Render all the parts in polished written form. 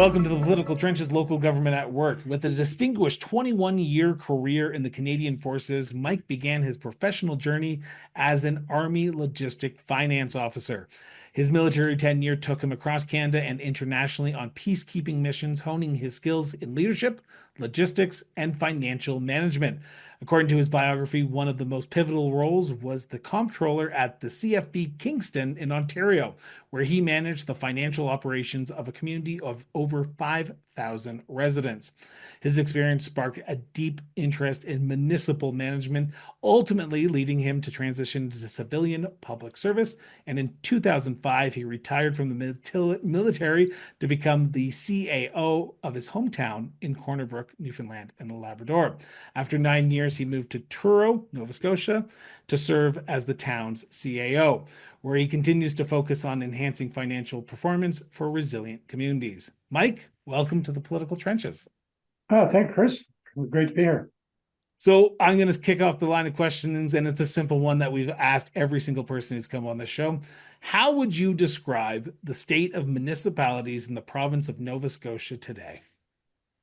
Welcome to the Political Trenches Local Government at Work. With a distinguished 21-year career in the Canadian Forces, Mike began his professional journey as an Army Logistic Finance Officer. His military tenure took him across Canada and internationally on peacekeeping missions, honing his skills in leadership, logistics, and financial management. According to his biography, one of the most pivotal roles was the Comptroller at the CFB Kingston in Ontario, where he managed the financial operations of a community of over 5,000 residents. His experience sparked a deep interest in municipal management, ultimately leading him to transition to civilian public service. And in 2005, he retired from the military to become the CAO of his hometown in Brook, Newfoundland and Labrador. After 9 years, he moved to Truro, Nova Scotia, to serve as the town's CAO, where he continues to focus on enhancing financial performance for resilient communities. Mike, welcome to the Political Trenches. Thanks, Chris. Great to be here. So I'm going to kick off the line of questions, and it's a simple one that we've asked every single person who's come on the show. How would you describe the state of municipalities in the province of Nova Scotia today?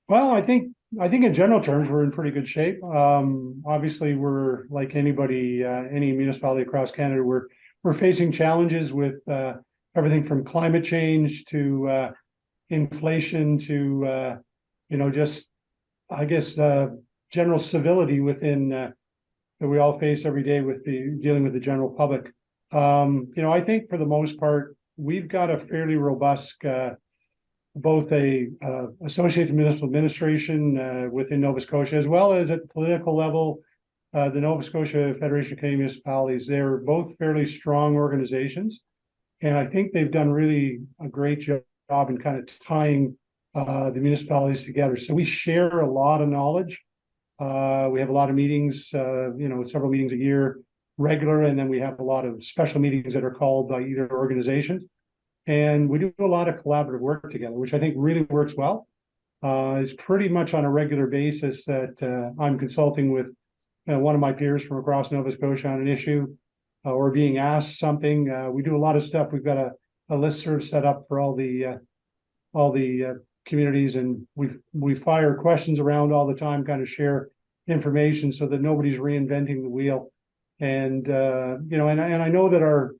Well, I think in general terms, we're in pretty good shape. Obviously, we're like anybody, any municipality across Canada, we're facing challenges with everything from climate change to inflation to just I guess general civility within that we all face every day with dealing with the general public. I think for the most part, we've got a fairly robust both a associated municipal administration within Nova Scotia, as well as at the political level, the Nova Scotia Federation of Canadian Municipalities. They're both fairly strong organizations, and I think they've done really a great job in kind of tying the municipalities together. So we share a lot of knowledge. We have a lot of meetings, several meetings a year, regular, and then we have a lot of special meetings that are called by either organizations. And we do a lot of collaborative work together, which I think really works well. It's pretty much on a regular basis that I'm consulting with one of my peers from across Nova Scotia on an issue or being asked something. We do a lot of stuff. We've got a listserv set up for all the communities, and we fire questions around all the time, kind of share information so that nobody's reinventing the wheel. And and I know that our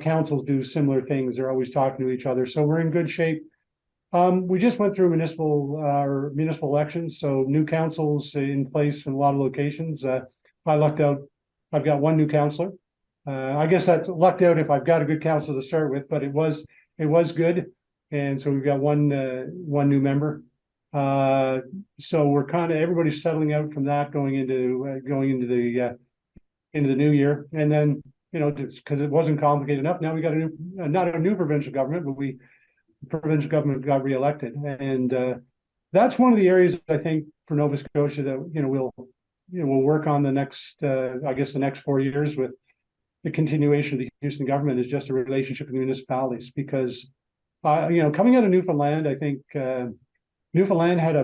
councils do similar things. They're always talking to each other, so we're in good shape. We just went through municipal elections, so new councils in place in a lot of locations. I lucked out. I've got one new councillor. I guess that's lucked out if I've got a good council to start with, but it was good. And so we've got one new member. So we're kind of everybody's settling out from that, going into the new year. And then because it wasn't complicated enough, now we got not a new provincial government, but provincial government got reelected, and that's one of the areas I think for Nova Scotia that we'll work on the next the next 4 years with the continuation of the Houston government is just a relationship with the municipalities, because coming out of Newfoundland, I think Newfoundland had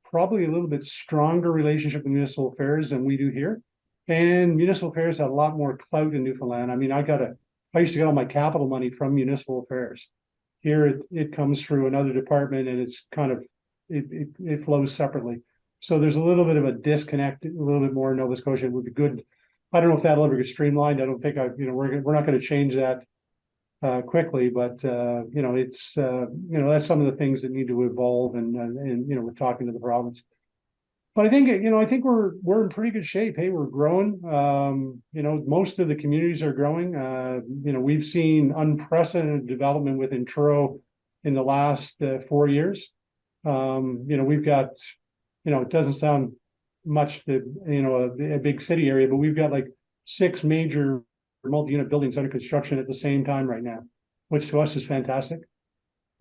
probably a little bit stronger relationship with municipal affairs than we do here. And municipal affairs had a lot more clout in Newfoundland. I mean, I used to get all my capital money from municipal affairs. Here it comes through another department, and it's kind of it flows separately. So there's a little bit of a disconnect, a little bit more in Nova Scotia. It would be good. I don't know if that'll ever get streamlined. I don't think we're not going to change that quickly, but it's that's some of the things that need to evolve, and we're talking to the province. But I think we're in pretty good shape. Hey, we're growing. Most of the communities are growing. We've seen unprecedented development within Truro in the last 4 years. We've got, it doesn't sound much to a big city area, but we've got like 6 major multi-unit buildings under construction at the same time right now, which to us is fantastic.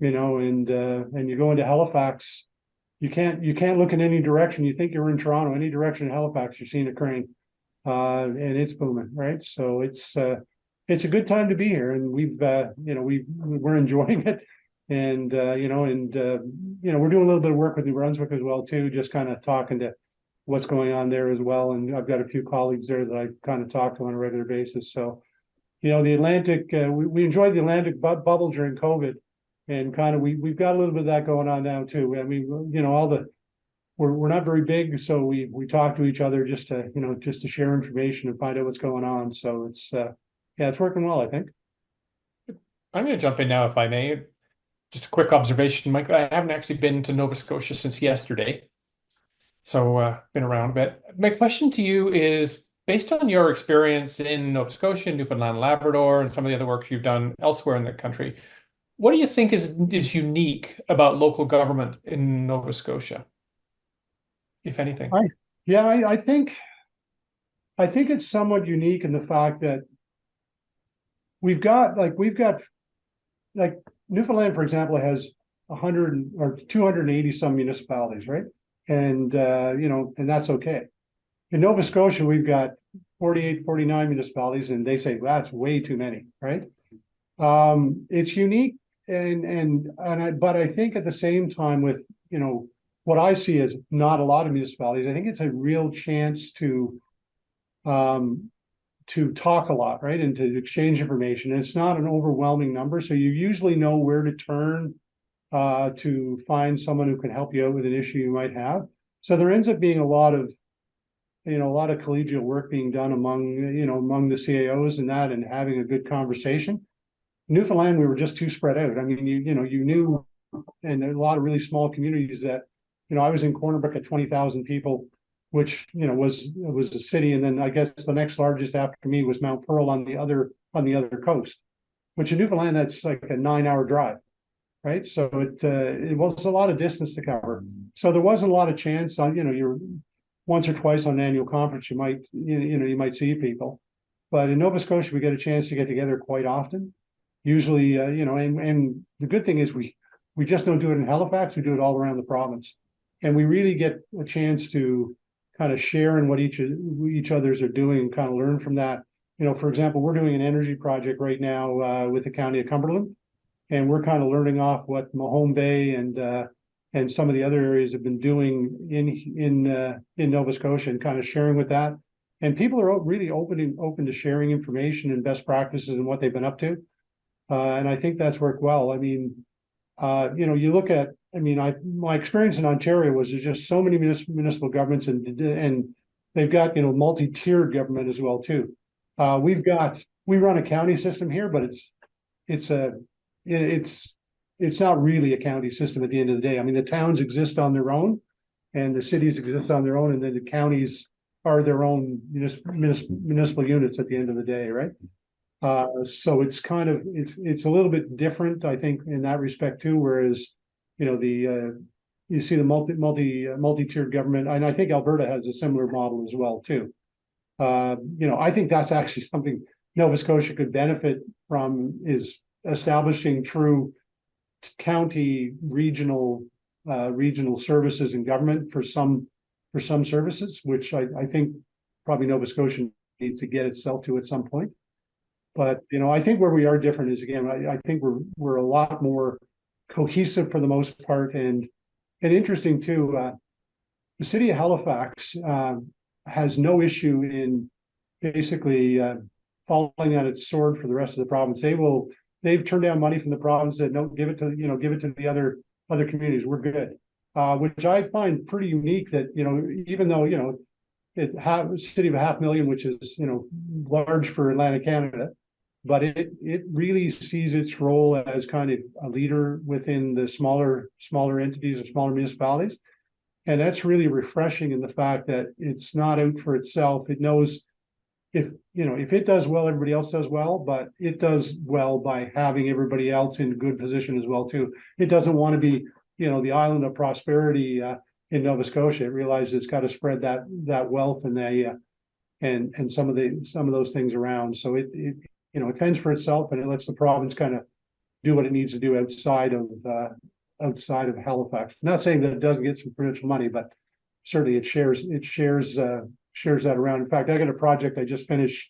And you go into Halifax. You can't look in any direction. You think you're in Toronto. Any direction in Halifax, you're seeing a crane, and it's booming, right? So it's a good time to be here, and we're enjoying it, and we're doing a little bit of work with New Brunswick as well too, just kind of talking to what's going on there as well. And I've got a few colleagues there that I kind of talk to on a regular basis. So, the Atlantic, we enjoyed the Atlantic bubble during COVID. and kind of we've got a little bit of that going on now too. I mean, all the we're not very big, so we talk to each other just to just to share information and find out what's going on. So it's yeah, it's working well, I think. I'm going to jump in now, if I may. Just a quick observation, Mike. I haven't actually been to Nova Scotia since yesterday, so been around a bit. My question to you is, based on your experience in Nova Scotia, Newfoundland and Labrador, and some of the other work you've done elsewhere in the country, what do you think is unique about local government in Nova Scotia, if anything? I yeah, I think it's somewhat unique in the fact that we've got like Newfoundland, for example, has 100 or 280 some municipalities, right? And and that's okay. In Nova Scotia, we've got 48, 49 municipalities, and they say, well, that's way too many, right? It's unique, but I think at the same time, with what I see as not a lot of municipalities, I think it's a real chance um, to talk a lot, right, and to exchange information. And it's not an overwhelming number, so you usually know where to turn to find someone who can help you out with an issue you might have. So there ends up being a lot of collegial work being done among the CAOs and that, and having a good conversation. Newfoundland, we were just too spread out. I mean, you knew, and a lot of really small communities that, I was in Corner Brook at 20,000 people, which was a city, and then I guess the next largest after me was Mount Pearl on the other coast, which in Newfoundland that's like a 9-hour drive, right? So it was a lot of distance to cover. So there wasn't a lot of chance on you're once or twice on an annual conference you might see people, but in Nova Scotia we get a chance to get together quite often. Usually, and the good thing is we just don't do it in Halifax. We do it all around the province, and we really get a chance to kind of share in what each others are doing and kind of learn from that. For example, we're doing an energy project right now with the County of Cumberland, and we're kind of learning off what Mahone Bay and some of the other areas have been doing in Nova Scotia, and kind of sharing with that. And people are really open to sharing information and best practices and what they've been up to. And I think that's worked well. I mean, you look at, my experience in Ontario was there's just so many municipal governments, and they've got, multi-tiered government as well too. We run a county system here, but it's not really a county system at the end of the day. I mean, the towns exist on their own, and the cities exist on their own, and then the counties are their own municipal units at the end of the day, right? So it's kind of it's a little bit different, I think, in that respect too. Whereas, you see the multi-tiered government, and I think Alberta has a similar model as well too. I think that's actually something Nova Scotia could benefit from, is establishing true county regional services in government for some services, which I think probably Nova Scotia needs to get itself to at some point. But I think where we are different is, again, I think we're a lot more cohesive for the most part, and interesting too. The city of Halifax has no issue in basically falling on its sword for the rest of the province. They've turned down money from the province, that no, give it to the other communities. We're good, which I find pretty unique. That even though a city of 500,000, which is large for Atlantic Canada, but it really sees its role as kind of a leader within the smaller entities or smaller municipalities. And that's really refreshing, in the fact that it's not out for itself. It knows if it does well, everybody else does well, but it does well by having everybody else in good position as well too. It doesn't want to be the island of prosperity in Nova Scotia. It realizes it's got to spread that wealth and some of those things around. So it fends for itself, and it lets the province kind of do what it needs to do outside of Halifax. Not saying that it doesn't get some provincial money, but certainly it shares that around. In fact, I got a project I just finished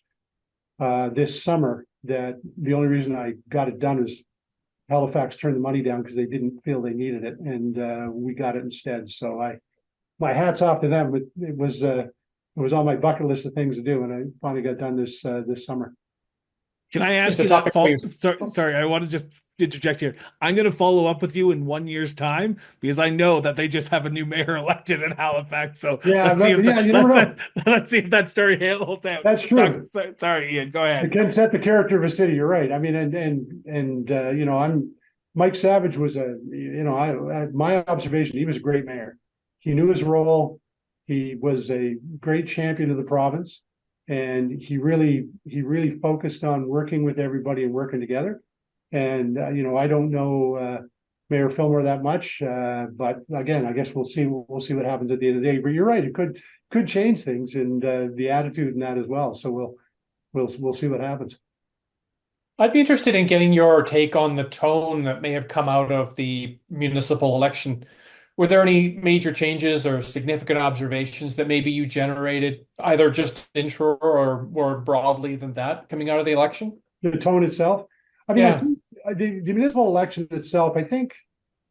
this summer, that the only reason I got it done is Halifax turned the money down because they didn't feel they needed it, and we got it instead. So my hat's off to them. But it was on my bucket list of things to do, and I finally got done this summer. Can I Just ask a you that? topic we Sorry, I want to just interject here. I'm going to follow up with you in 1 year's time because I know that they just have a new mayor elected in Halifax. So Yeah, let's see if yeah, you never know. let's see if that story holds out. That's true. Sorry, Ian, go It ahead. can set the character of a city. You're right. I mean, you know, Mike Savage was my observation, he was a great mayor. He knew his role. He was a great champion of the province, and he really focused on working with everybody and working together. And you know, I don't know Mayor Fillmore that much, but again, I guess we'll see what happens at the end of the day. But you're right, it could change things and the attitude in that as well. So we'll see what happens. I'd be interested in getting your take on the tone that may have come out of the municipal election. Were there any major changes or significant observations that maybe you generated either just in Truro or more broadly than that coming out of the election? The tone itself. I mean, I Yeah. think the municipal election itself, I think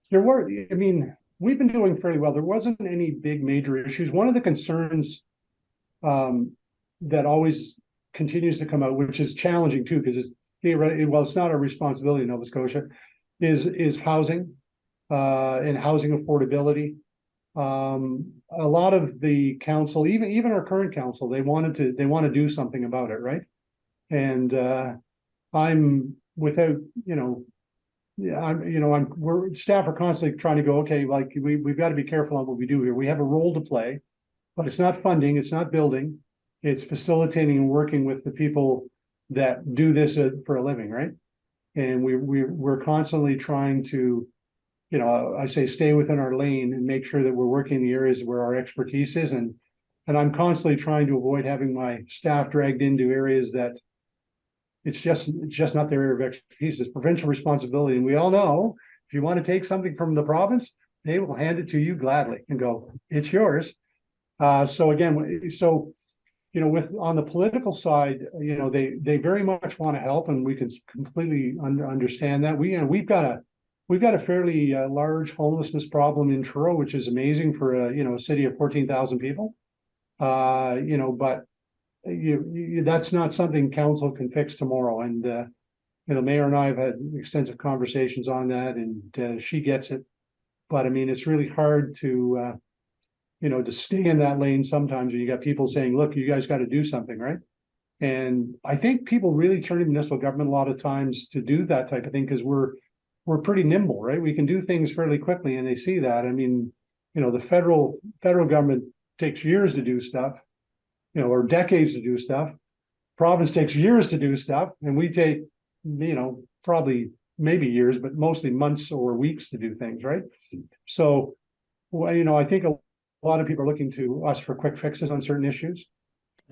there were, I mean, we've been doing fairly well. There wasn't any big major issues. One of the concerns um, that always continues to come out, which is challenging too, because it's not our responsibility in Nova Scotia, is housing and housing affordability. A lot of the council, even our current council, they want to do something about it, right? And I'm without, you know, yeah, we're staff are constantly trying to go, okay, like we've got to be careful on what we do here. We have a role to play, but it's not funding, it's not building, it's facilitating and working with the people that do this for a living, right? And we're constantly trying to, you know, I say stay within our lane and make sure that we're working in the areas where our expertise is, and I'm constantly trying to avoid having my staff dragged into areas that it's just not their area of expertise. It's provincial responsibility, and we all know if you want to take something from the province, they will hand it to you gladly and go, it's yours. So again, you know, with on the political side, you know, they very much want to help, and we can completely understand that. We've got a fairly large homelessness problem in Truro, which is amazing for a city of 14,000 people. You know, but that's not something council can fix tomorrow. And you know, Mayor and I have had extensive conversations on that, and she gets it. But I mean, it's really hard to to stay in that lane sometimes when you got people saying, look, you guys got to do something, right? And I think people really turn to municipal government a lot of times to do that type of thing because we're pretty nimble, right? We can do things fairly quickly, and they see that. I mean, you know, the federal government takes years to do stuff, you know, or decades to do stuff. Province takes years to do stuff, and we take, you know, probably maybe years, but mostly months or weeks to do things, right? So, well, you know, I think a lot of people are looking to us for quick fixes on certain issues.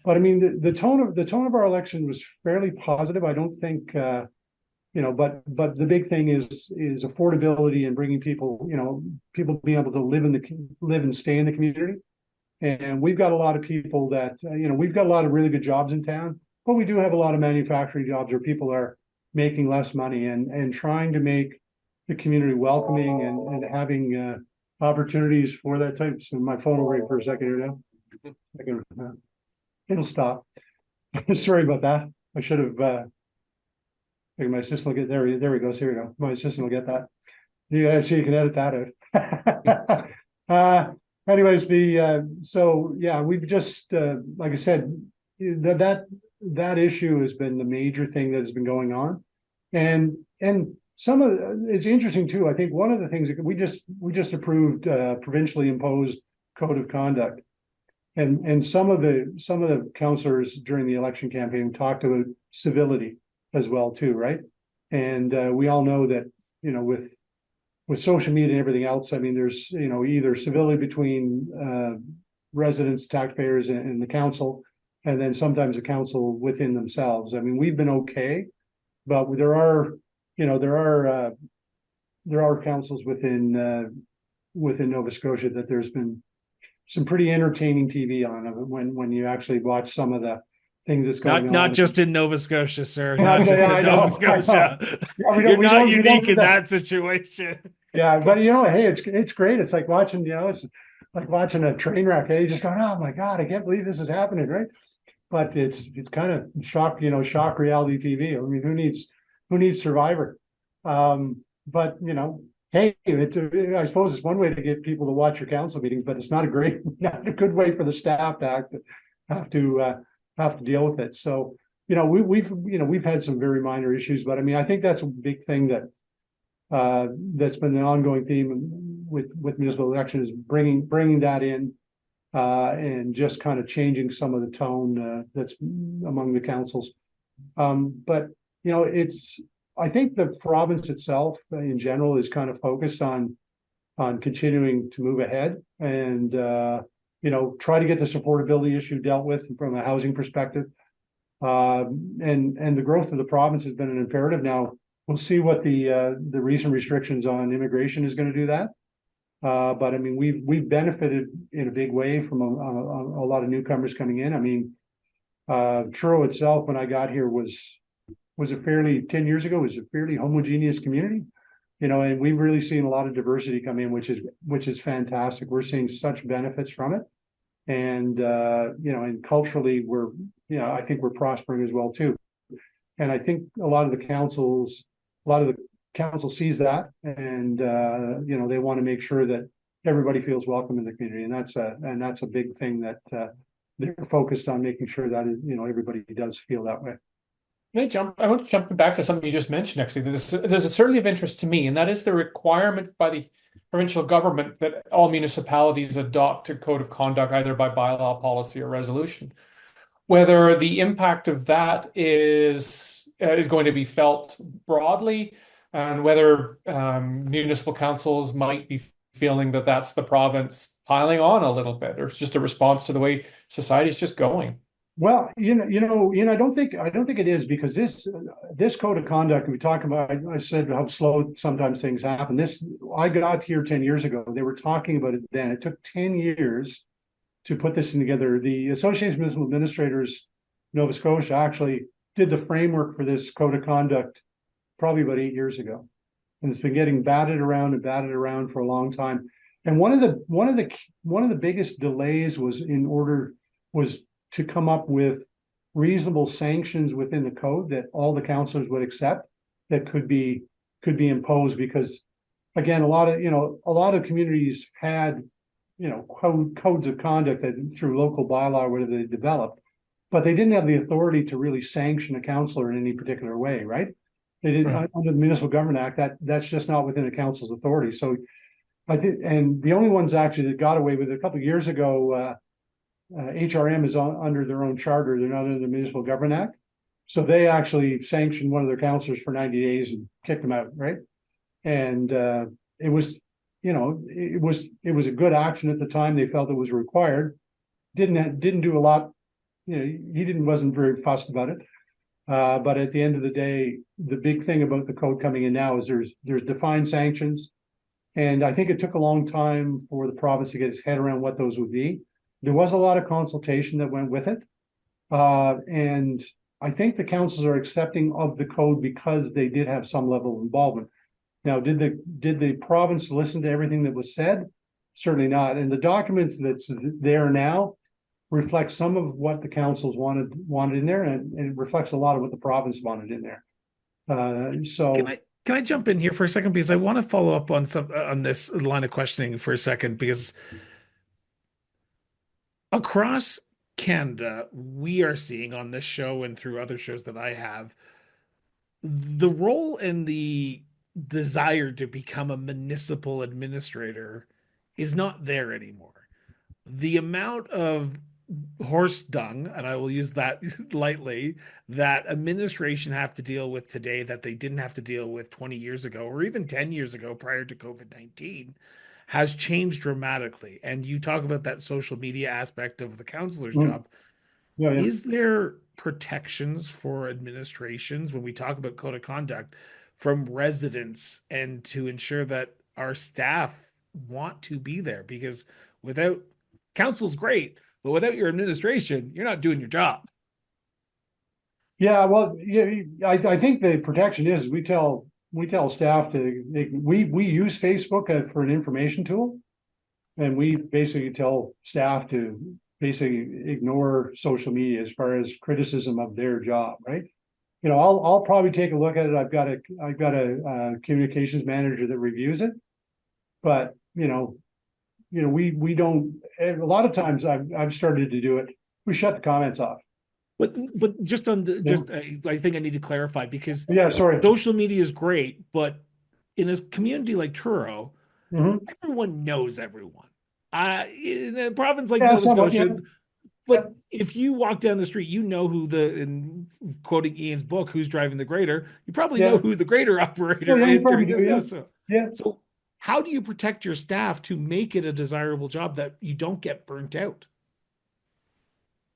But I mean, the tone of our election was fairly positive. I don't think, you know, but the big thing is affordability and bringing people, you know, people being able to live and stay in the community. And we've got a lot of people that, you know, we've got a lot of really good jobs in town, but we do have a lot of manufacturing jobs where people are making less money and trying to make the community welcoming and having opportunities for that type. So my phone will ring for a second here now. It'll stop. Sorry about that. I should have. My assistant will get there. There he goes. Here we go. My assistant will get that. Yeah, so you can edit that out. Anyways, so yeah, we've just like I said, that issue has been the major thing that has been going on, and some of it's interesting too. I think one of the things that we just approved provincially imposed code of conduct, and some of the councillors during the election campaign talked about civility as well too, right? And we all know that, you know, with social media and everything else, I mean, there's, you know, either civility between residents, taxpayers, and the council, and then sometimes the council within themselves. I mean, we've been okay, but there are, you know, there are councils within Nova Scotia that there's been some pretty entertaining TV on when you actually watch some of the things that's going on. Not just in Nova Scotia, sir. Yeah, Not just yeah, in Nova Scotia. Yeah, You're not unique in that situation. Yeah, but you know, hey, it's great. It's like watching, you know, it's like watching a train wreck. Hey, you just going, oh my God, I can't believe this is happening, right? but it's kind of shock, shock reality TV. I mean, who needs Survivor? But hey, I suppose it's one way to get people to watch your council meetings, but it's not not a good way for the staff to have to deal with it. So, we've had some very minor issues, but I mean, I think that's a big thing that's been an ongoing theme with municipal election is bringing that in, and just kind of changing some of the tone that's among the councils. But I think the province itself in general is kind of focused on continuing to move ahead and try to get the supportability issue dealt with from a housing perspective. And the growth of the province has been an imperative. Now we'll see what the recent restrictions on immigration is going to do that. But I mean, we've benefited in a big way from a lot of newcomers coming in. I mean, Truro itself, when I got here, was a fairly 10 years ago, was a fairly homogeneous community, and we've really seen a lot of diversity come in, which is fantastic. We're seeing such benefits from it, and and culturally, I think we're prospering as well too. And I think a lot of the council sees that, and they want to make sure that everybody feels welcome in the community, and that's a big thing that they're focused on, making sure that everybody does feel that way. I want to jump back to something you just mentioned, actually. There's a certainly of interest to me, and that is the requirement by the provincial government that all municipalities adopt a code of conduct, either by bylaw, policy, or resolution. Whether the impact of that is going to be felt broadly, and whether municipal councils might be feeling that that's the province piling on a little bit, or it's just a response to the way society is just going. Well, I don't think it is, because this code of conduct we talk about. I said how slow sometimes things happen. I got here 10 years ago. They were talking about it then. It took 10 years to put this together. The Association of Municipal Administrators, Nova Scotia, actually did the framework for this code of conduct probably about 8 years ago, and it's been getting batted around for a long time. And one of the biggest delays was to come up with reasonable sanctions within the code that all the councillors would accept, that could be imposed, because again, a lot of communities had codes of conduct that through local bylaw where they developed, but they didn't have the authority to really sanction a councillor in any particular way, right? They didn't. Right. Under the Municipal Government Act, that's just not within a council's authority. So I think, and the only ones actually that got away with it a couple of years ago, HRM is under their own charter. They're not under the Municipal Government Act. So they actually sanctioned one of their councillors for 90 days and kicked them out, right? And it was a good action at the time. They felt it was required. Didn't do a lot. Wasn't very fussed about it. But at the end of the day, the big thing about the code coming in now is there's defined sanctions. And I think it took a long time for the province to get its head around what those would be. There was a lot of consultation that went with it. And I think the councils are accepting of the code because they did have some level of involvement. Now, did the province listen to everything that was said? Certainly not. And the documents that's there now reflect some of what the councils wanted in there, and it reflects a lot of what the province wanted in there. So can I jump in here for a second, because I want to follow up on this line of questioning for a second, because across Canada, we are seeing on this show and through other shows that I have, the role and the desire to become a municipal administrator is not there anymore. The amount of horse dung, and I will use that lightly, that administration have to deal with today that they didn't have to deal with 20 years ago or even 10 years ago prior to COVID-19 has changed dramatically. And you talk about that social media aspect of the counselor's job. Yeah. Is there protections for administrations when we talk about code of conduct from residents, and to ensure that our staff want to be there? Because without council's great, but without your administration, you're not doing your job. Yeah, well, yeah, I think the protection is we tell staff we use Facebook for an information tool, and we basically tell staff to basically ignore social media as far as criticism of their job, right? You know, I'll probably take a look at it. I've got a communications manager that reviews it, but we don't. A lot of times I've started to do it. We shut the comments off. But just on the Yeah. just I think I need to clarify because Yeah, sorry. social media is great, but in a community like Truro, Hmm. everyone knows everyone. In a province like Yeah, Nova somewhat. Yeah, Scotia, yeah, but if you walk down the street, you know who in quoting Ian's book, who's driving the grader, you probably know yeah. who the grader Oh, operator yeah, you is probably during do. this Yeah, now. So, yeah. so how do you protect your staff to make it a desirable job that you don't get burnt out?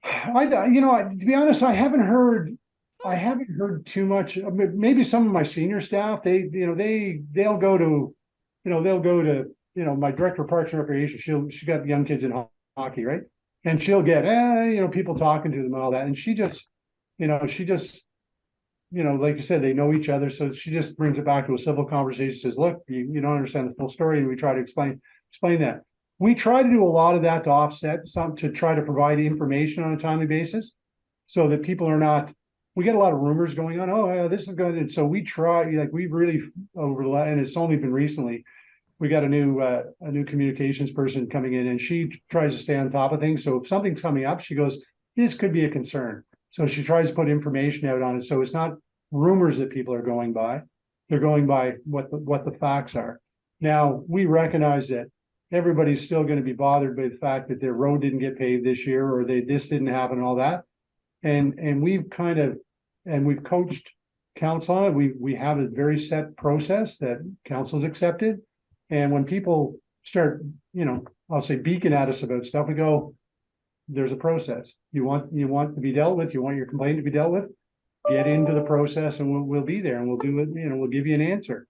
To be honest, I haven't heard too much. I mean, maybe some of my senior staff, they'll go to, my director of Parks and Recreation. She got young kids in hockey, right? And she'll get, people talking to them and all that. And she just, like you said, they know each other. So she just brings it back to a civil conversation, says, look, you don't understand the full story. And we try to explain that. We try to do a lot of that to offset some, to try to provide information on a timely basis so that people are not, we get a lot of rumors going on. Oh, yeah, this is going, and so we try, like, we really and it's only been recently, we got a new communications person coming in, and she tries to stay on top of things. So if something's coming up, she goes, this could be a concern. So she tries to put information out on it. So it's not rumors that people are going by. They're going by what the facts are. Now, we recognize that everybody's still going to be bothered by the fact that their road didn't get paved this year, or this didn't happen, and all that. And we've coached council on it. We have a very set process that council's accepted. And when people start, I'll say beacon at us about stuff, we go, there's a process. You want to be dealt with, you want your complaint to be dealt with, get into the process, and we'll be there, and we'll do it, we'll give you an answer.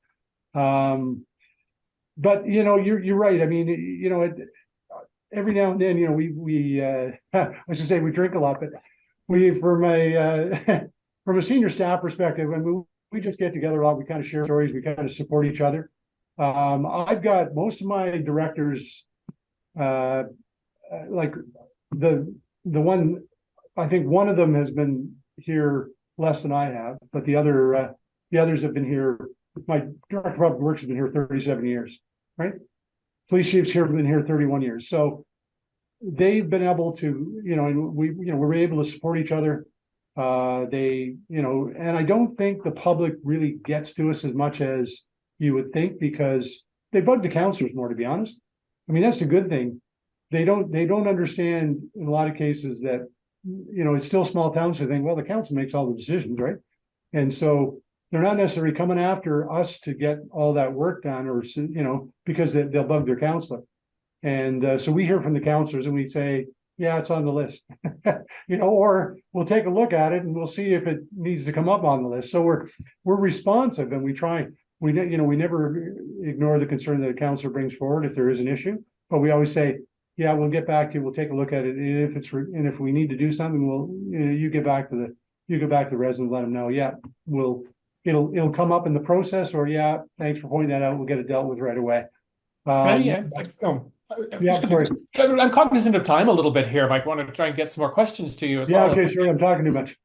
But you're right. I mean, every now and then, I should say we drink a lot, but from a senior staff perspective, and we just get together a lot. We kind of share stories. We kind of support each other. I've got most of my directors, like the one, I think one of them has been here less than I have, but the others have been here. My director of public works has been here 37 years, right? Police chief's here, been here 31 years. So they've been able to, and we're able to support each other. And I don't think the public really gets to us as much as you would think, because they bug the councillors more, to be honest. I mean, that's a good thing. They don't understand in a lot of cases that, it's still small towns. So they think, well, the council makes all the decisions, right? And so they're not necessarily coming after us to get all that work done, or, because they'll bug their councillor. And so we hear from the councillors and we say, yeah, it's on the list, or we'll take a look at it and we'll see if it needs to come up on the list. So we're responsive, and we try. We never ignore the concern that the councillor brings forward if there is an issue, but we always say, yeah, we'll get back to you. We'll take a look at it. And if we need to do something, you get back to the resident, let them know. Yeah, it'll come up in the process, or yeah, thanks for pointing that out. We'll get it dealt with right away. Yeah, sorry. I'm cognizant of time a little bit here. I want to try and get some more questions to you as well. Yeah, okay, sure. I'm talking too much.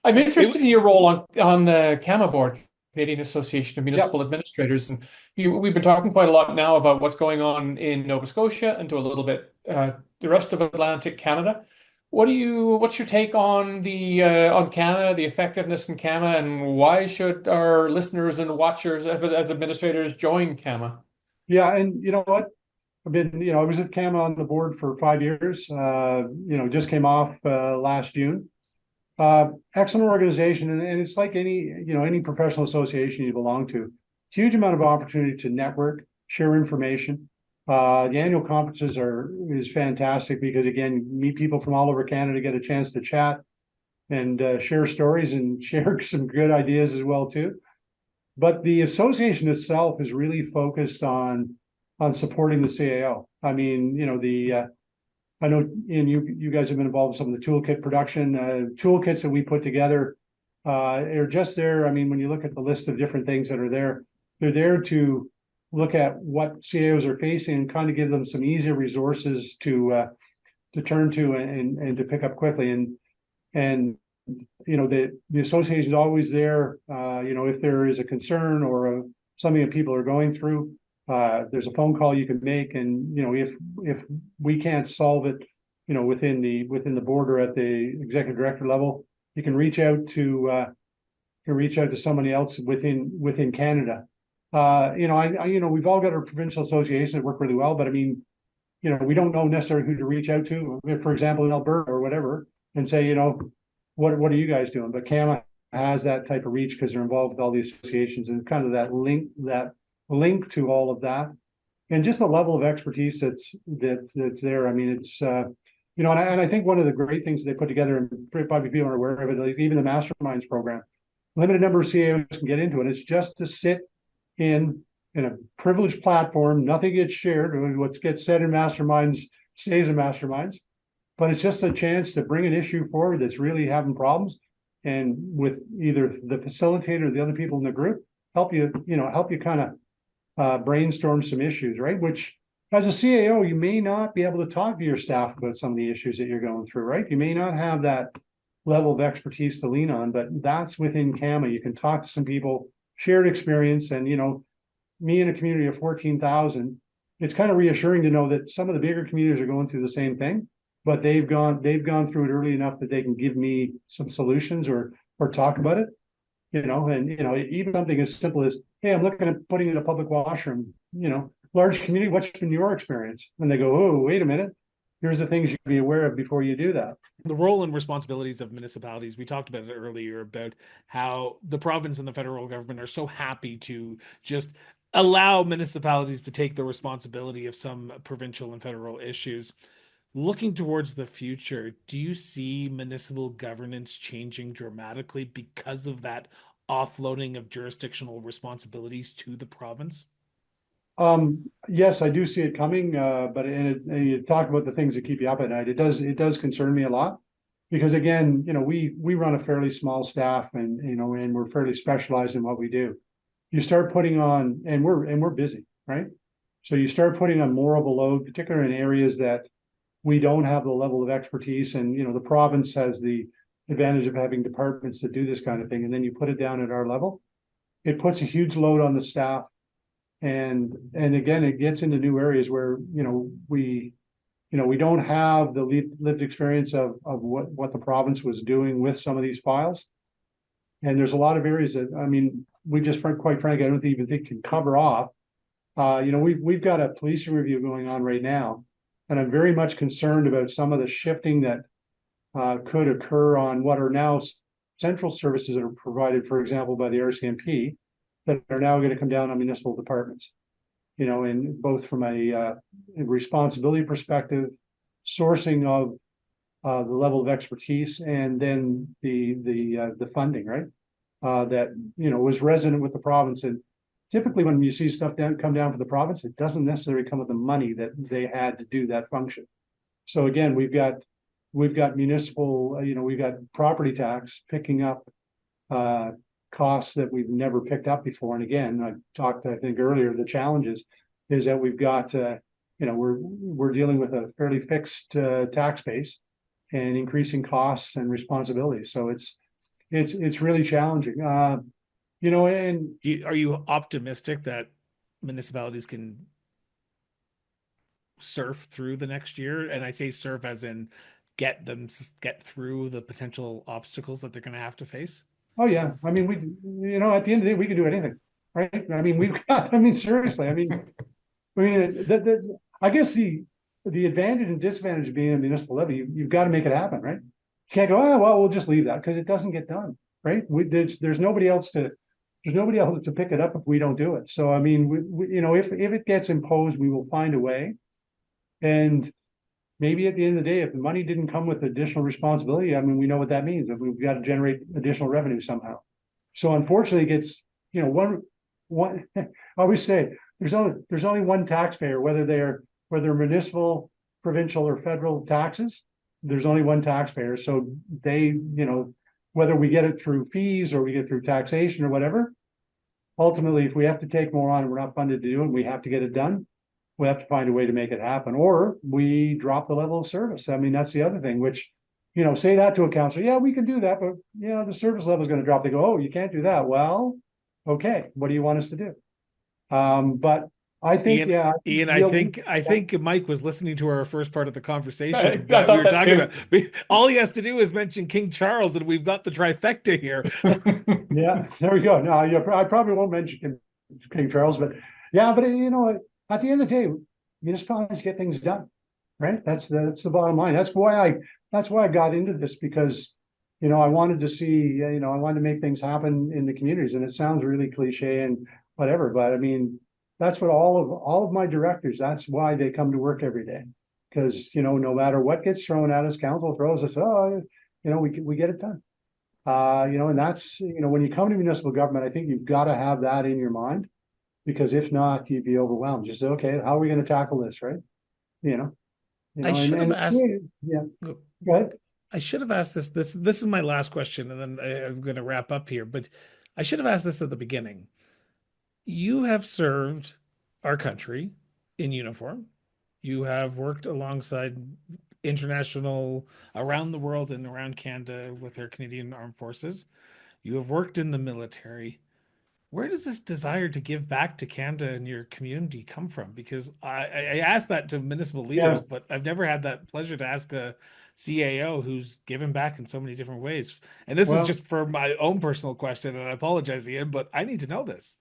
I'm interested in your role on the CAMA board, Canadian Association of Municipal Administrators, and we've been talking quite a lot now about what's going on in Nova Scotia and to a little bit the rest of Atlantic Canada. What's your take on on CAMA, the effectiveness in CAMA, and why should our listeners and watchers as administrators join CAMA? Yeah, and you know what? I was at CAMA on the board for 5 years. Just came off last June. Excellent organization, and it's like any professional association you belong to. Huge amount of opportunity to network, share information. The annual conferences is fantastic because, again, you meet people from all over Canada, get a chance to chat and share stories and share some good ideas as well too. But the association itself is really focused on supporting the CAO. I mean, I know, Ian, you guys have been involved in some of the toolkit production. Toolkits that we put together are just there. I mean, when you look at the list of different things that are there, they're there to look at what CAOs are facing and kind of give them some easier resources to turn to and to pick up quickly. And the association is always there. If there is a concern or something that people are going through, there's a phone call you can make, and if we can't solve it, within the board or at the executive director level, you can reach out to somebody else within Canada. We've all got our provincial associations that work really well, but I mean, we don't know necessarily who to reach out to. For example, in Alberta or whatever, and say, what are you guys doing? But CAMA has that type of reach because they're involved with all the associations and kind of that link to all of that, and just the level of expertise that's there. I mean, it's and I think one of the great things they put together, and probably people are aware of it, like even the Masterminds program, limited number of CAOs can get into it. It's just to sit in a privileged platform. Nothing gets shared. What gets said in Masterminds stays in Masterminds. But it's just a chance to bring an issue forward that's really having problems, and with either the facilitator or the other people in the group, help you kind of brainstorm some issues, right? Which, as a CAO, you may not be able to talk to your staff about some of the issues that you're going through, right? You may not have that level of expertise to lean on, but that's within CAMA. You can talk to some people, shared experience, and me in a community of 14,000, it's kind of reassuring to know that some of the bigger communities are going through the same thing, but they've gone through it early enough that they can give me some solutions or talk about it, and even something as simple as, hey, I'm looking at putting in a public washroom, large community, what's been your experience? And they go, oh, wait a minute, here's the things you can be aware of before you do that. The role and responsibilities of municipalities, we talked about it earlier, about how the province and the federal government are so happy to just allow municipalities to take the responsibility of some provincial and federal issues. Looking towards the future, do you see municipal governance changing dramatically because of that offloading of jurisdictional responsibilities to the province? Yes, I do see it coming, but and you talk about the things that keep you up at night. It does concern me a lot, because again, we run a fairly small staff, and and we're fairly specialized in what we do. You start putting on, and we're busy, right? So you start putting on more of a load, particularly in areas that we don't have the level of expertise, and the province has the advantage of having departments that do this kind of thing, and then you put it down at our level. It puts a huge load on the staff. And again, it gets into new areas where we don't have the lived experience of what the province was doing with some of these files. And there's a lot of areas that, I mean, we just, quite frankly, I don't even think can cover off. We've got a policing review going on right now, and I'm very much concerned about some of the shifting that could occur on what are now central services that are provided, for example, by the RCMP, that are now going to come down on municipal departments, and both from a responsibility perspective, sourcing of the level of expertise, and then the funding, right? That was resonant with the province. And typically, when you see stuff come down for the province, it doesn't necessarily come with the money that they had to do that function. So again, we've got municipal, we've got property tax picking up costs that we've never picked up before. And again, I talked, I think earlier, the challenges is that we've got, we're dealing with a fairly fixed tax base and increasing costs and responsibilities. So it's really challenging. And are you optimistic that municipalities can surf through the next year? And I say surf as in get through the potential obstacles that they're going to have to face? Oh yeah, I mean, at the end of the day, we can do anything, right? I mean, seriously, I guess the advantage and disadvantage of being a municipal levy, you've got to make it happen, right? You can't go, oh well, we'll just leave that, because it doesn't get done, right? There's nobody else to pick it up if we don't do it. So I mean, if it gets imposed, we will find a way, and maybe at the end of the day, if the money didn't come with additional responsibility, I mean, we know what that means, that we've got to generate additional revenue somehow. So unfortunately, it gets, one, I always say there's only one taxpayer, whether they're municipal, provincial, or federal taxes, there's only one taxpayer. So they, whether we get it through fees or we get it through taxation or whatever, ultimately, if we have to take more on and we're not funded to do it, we have to get it done. we have to find a way to make it happen, or we drop the level of service. I mean, that's the other thing, which, say that to a counselor, yeah, we can do that, but the service level is going to drop. They go, oh, you can't do that. Well, okay, what do you want us to do? But I think, Ian, yeah, Ian, I think Mike was listening to our first part of the conversation I that we thought were that talking too. about. All he has to do is mention King Charles, and we've got the trifecta here. yeah, there we go. No, I probably won't mention King Charles, but yeah, but at the end of the day, municipalities get things done, right? That's the bottom line. That's why I got into this, because I wanted to see, I wanted to make things happen in the communities, and it sounds really cliche and whatever, but I mean, that's what all of my directors. That's why they come to work every day, because no matter what gets thrown at us, council throws us. Oh, we get it done. And that's, when you come to municipal government, I think you've got to have that in your mind, because if not, you'd be overwhelmed. Just say, okay, how are we going to tackle this, right? You know, I should have asked. yeah, Go go ahead. I should have asked this. This is my last question, and then I'm going to wrap up here. But I should have asked this at the beginning. You have served our country in uniform. You have worked alongside international around the world and around Canada with our Canadian Armed Forces. You have worked in the military. Where does this desire to give back to Canada and your community come from? Because I asked that to municipal Yeah. leaders, but I've never had that pleasure to ask a CAO who's given back in so many different ways. And this is Well, just for my own personal question, and I apologize, Ian, but I need to know this.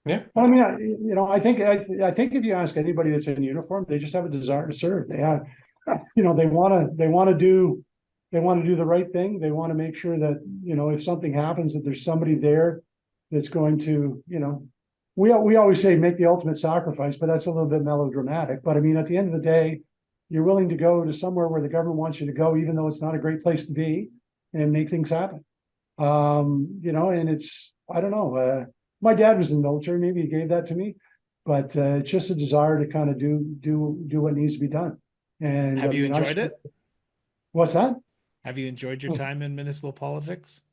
Yeah. I mean, I think if you ask anybody that's in uniform, they just have a desire to serve. They have, they want to do the right thing. They want to make sure that, if something happens, that there's somebody there that's going to, we always say make the ultimate sacrifice, but that's a little bit melodramatic. But I mean, at the end of the day, you're willing to go to somewhere where the government wants you to go, even though it's not a great place to be, and make things happen. And I don't know. My dad was in the military. Maybe he gave that to me, but it's just a desire to kind of do what needs to be done. And Have I you mean, enjoyed it? what's that? Have you enjoyed your time in municipal politics?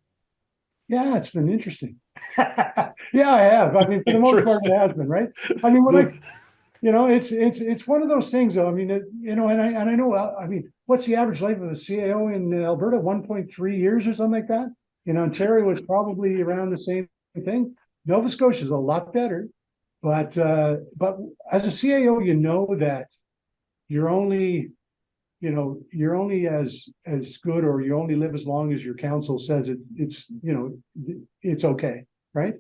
Yeah, it's been interesting. Yeah, I have. I mean, for the most part, it Interesting. has been, right? I mean, The- it's one of those things, though. I mean, and I know. I mean, what's the average life of a CAO in Alberta? 1.3 years or something like that. In Ontario, it's probably around the same thing. Nova Scotia is a lot better, but as a CAO, you know that you're only you're only as good, or you only live as long as your council says it's okay, right?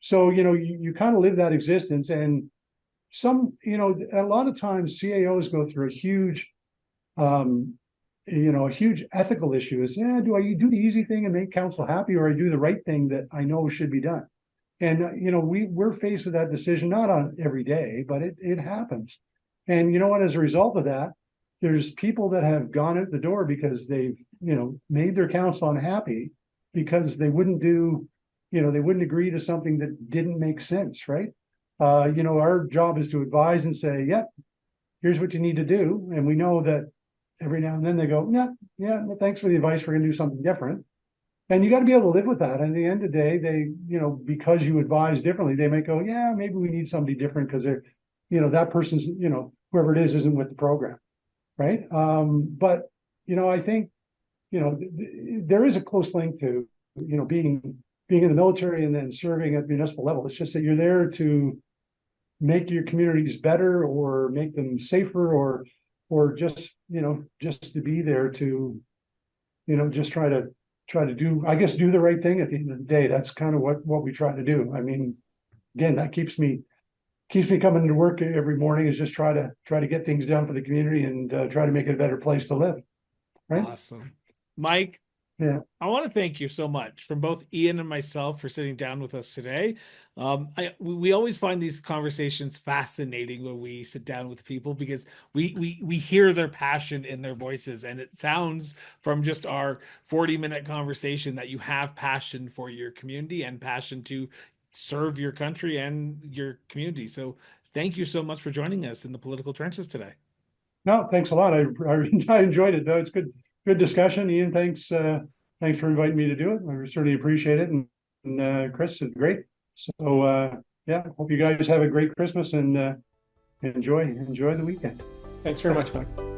So you kind of live that existence, and a lot of times CAOs go through um a huge ethical issue. Is, yeah, do I do the easy thing and make council happy, or I do the right thing that I know should be done? And we're faced with that decision, not on every day, but it happens. And you know what? As a result of that, there's people that have gone out the door because they've made their council unhappy, because they wouldn't agree to something that didn't make sense, right? Our job is to advise and say, yep, here's what you need to do. And we know that every now and then they go, yeah, well, thanks for the advice. We're going to do something different. And you got to be able to live with that. And at the end of the day, they, because you advise differently, they might go, yeah, maybe we need somebody different, because they're, that person's, whoever it is, isn't with the program, right? But I think, there is a close link to, being in the military and then serving at municipal level. It's just that you're there to make your communities better, or make them safer, or just, just to be there to, just try to do, I guess, do the right thing at the end of the day. That's kind of what we try to do. I mean, again, that keeps me coming to work every morning, is just try to get things done for the community, and try to make it a better place to live. Right. Awesome. Mike, Yeah. I want to thank you so much from both Ian and myself for sitting down with us today. We always find these conversations fascinating when we sit down with people, because we hear their passion in their voices, and it sounds from just our 40-minute conversation that you have passion for your community and passion to serve your country and your community. So thank you so much for joining us in the political trenches today. No, thanks a lot. I enjoyed it, though. It's good discussion. Ian, thanks for inviting me to do it. I certainly appreciate it. And Chris, it's great. So yeah, hope you guys have a great Christmas, and enjoy the weekend. Thanks very much, Mike.